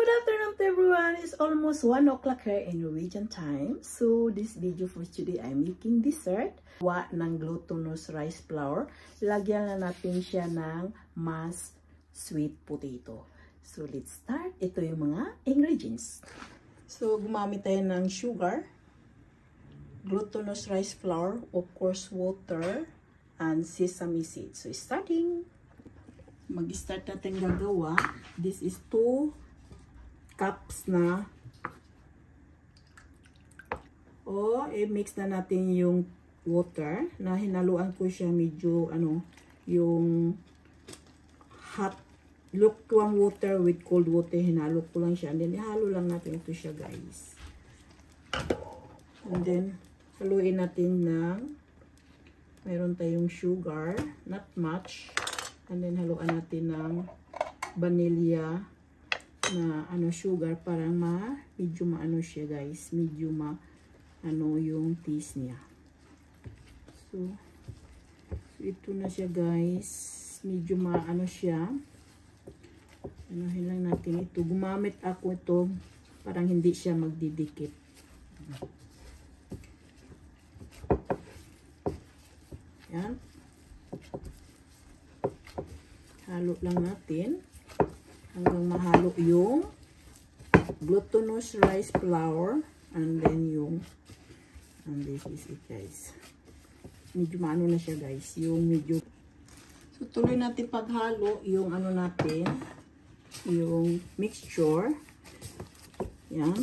Good afternoon to everyone. It's almost 1 o'clock here in Norwegian time. So this video for today, I'm making dessert. Gawa ng glutinous rice flour. Lagyan na natin siya ng mashed sweet potato. So let's start. Ito yung mga ingredients. So gumamit tayo ng sugar, glutinous rice flour, of course water, and sesame seeds. So starting. Mag-start natin gagawa. This is 2 cups na. I-mix na natin yung water na hinaluan ko siya medyo yung hot lukewarm water with cold water. Hinalo ko lang siya. And then ihalo lang natin ito siya, guys. And then haluin natin ng mayroon tayong sugar, not much. And then haluan natin ng vanilla na sugar para medyo maano siya, guys, medyo yung taste niya. So ito na siya, guys, medyo maano siya. Anuhin lang natin ito. Gumamit ako ito parang hindi siya magdidikit. Yan. Halo lang natin hanggang mahalo yung glutinous rice flour and then and this is it, guys. Medyo maano na siya, guys, yung medyo. So tuloy natin paghalo yung natin, yung mixture. Yan.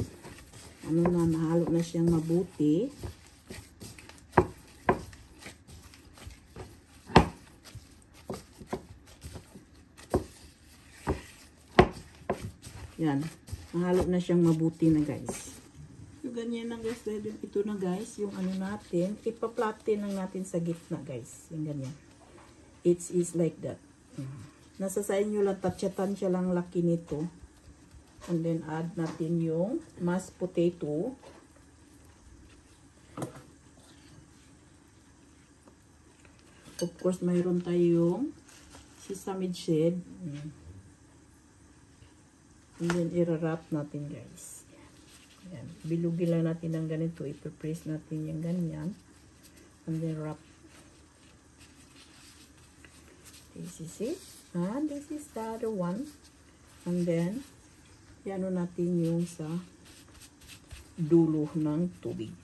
Mahalo na siyang mabuti. Yan. Mahalo na siyang mabuti na, guys. So, ganyan na, guys. Ito na, guys. Yung natin. Ipa-flatten lang natin sa gitna, guys. Yung ganyan. It is like that. Nasa sa inyo lang. Tatsyatan siya lang laki nito. And then, add natin yung mashed potato. Of course, mayroon tayong sesame seed. And then, i-wrap natin, guys. Ayan. Bilugin lang natin ng ganito. I-press natin yung ganyan. And then, wrap. This is it. And this is the other one. And then, i-ano natin yung sa dulo ng tubig.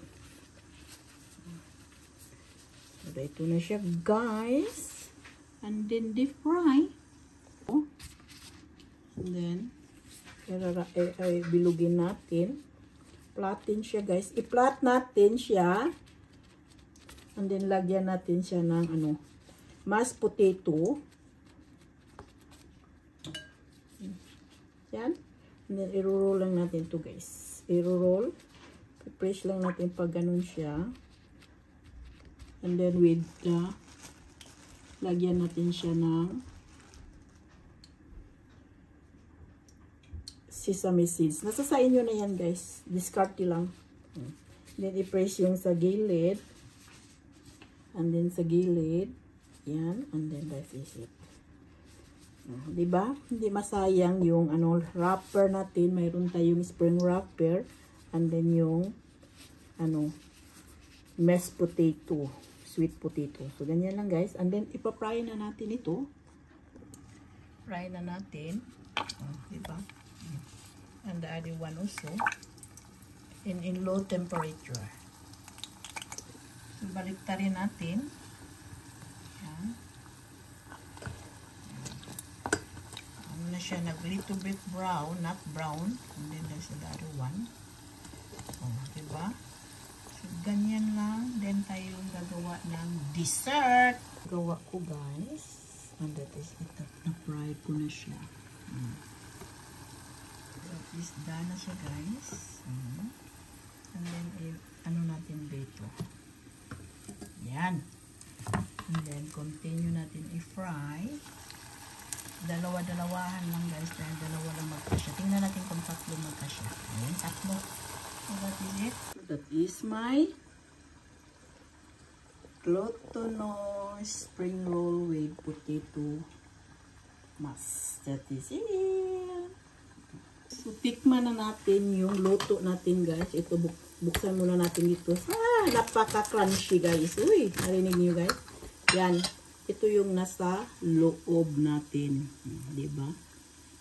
So, ito na siya, guys. And then, deep fry. And then, bilugin natin. Platin siya, guys. I-plat natin siya. And then lagyan natin siya ng mashed potato. Yan. And then i-roll lang natin to, guys. I-roll. I-press lang natin pag ganun siya. And then with lagyan natin siya ng sesame seeds. Nasa sa inyo na yan, guys. Discard lang. Then, i-press yung sa gilid. And then, sa gilid. Yan. And then, that is it. Diba? Hindi masayang yung wrapper natin. Mayroon tayong spring wrapper. And then, yung mashed potato. Sweet potato. So, ganyan lang, guys. And then, ipa-fry na natin ito. Fry na natin. Diba? And the other one also in low temperature. Baliktarin natin. Yan. Na siya little bit brown, not brown. And then there's the other one. Diba? So ganyan lang. Then tayo gagawa ng dessert. Gawa ko, guys. And that is it. Na-fry ko na siya. At least done na siya, guys. And then, natin dito. Yan. And then, continue natin i-fry. Dalawa-dalawahan lang, guys. Dahil dalawa lang magkasya. Tingnan natin kung tatlo magkasya. Ayan, tatlo. So, that is it. That is my glutinous spring roll with potato mass. That is it. So, tikman na natin yung luto natin, guys. Ito, buksan muna natin dito. Napaka-crunchy, guys. Uy, narinig niyo, guys? Yan. Ito yung nasa loob natin. Diba?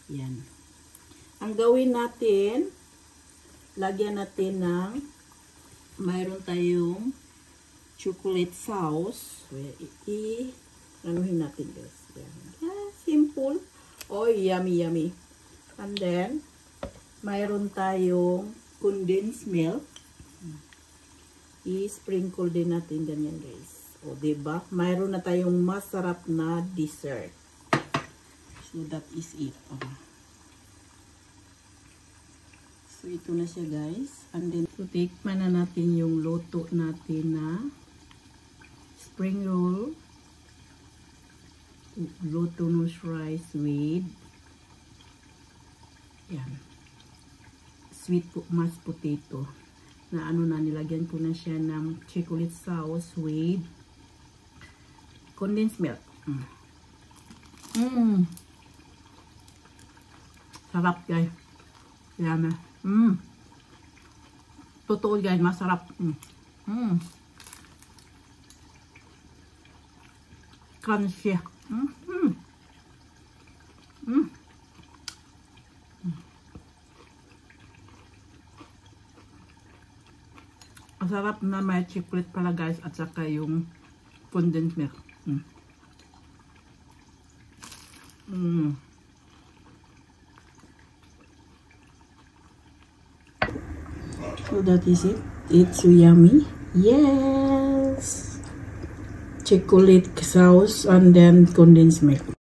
Yan. Ang gawin natin, lagyan natin ng, mayroon tayong chocolate sauce. Anuhin natin, guys. Yan. Simple. Oh, yummy, yummy. And then, mayroon tayong condensed milk. I-sprinkle din natin ganyan, guys. O, diba? Mayroon na tayong masarap na dessert. So, that is it. So, ito na siya, guys. And then, so, tikman na natin yung luto natin na spring roll. Glutinous rice with yan, sweet mashed potato. Na ano na, nilagyan ko na siya ng chocolate sauce with condensed milk. Sarap, guys. Yan na. Totoo, guys. Masarap. Crunchy. Masarap na may chocolate pala, guys, at saka yung condensed milk. So that is it. It's so yummy. Yes! Chocolate sauce and then condensed milk.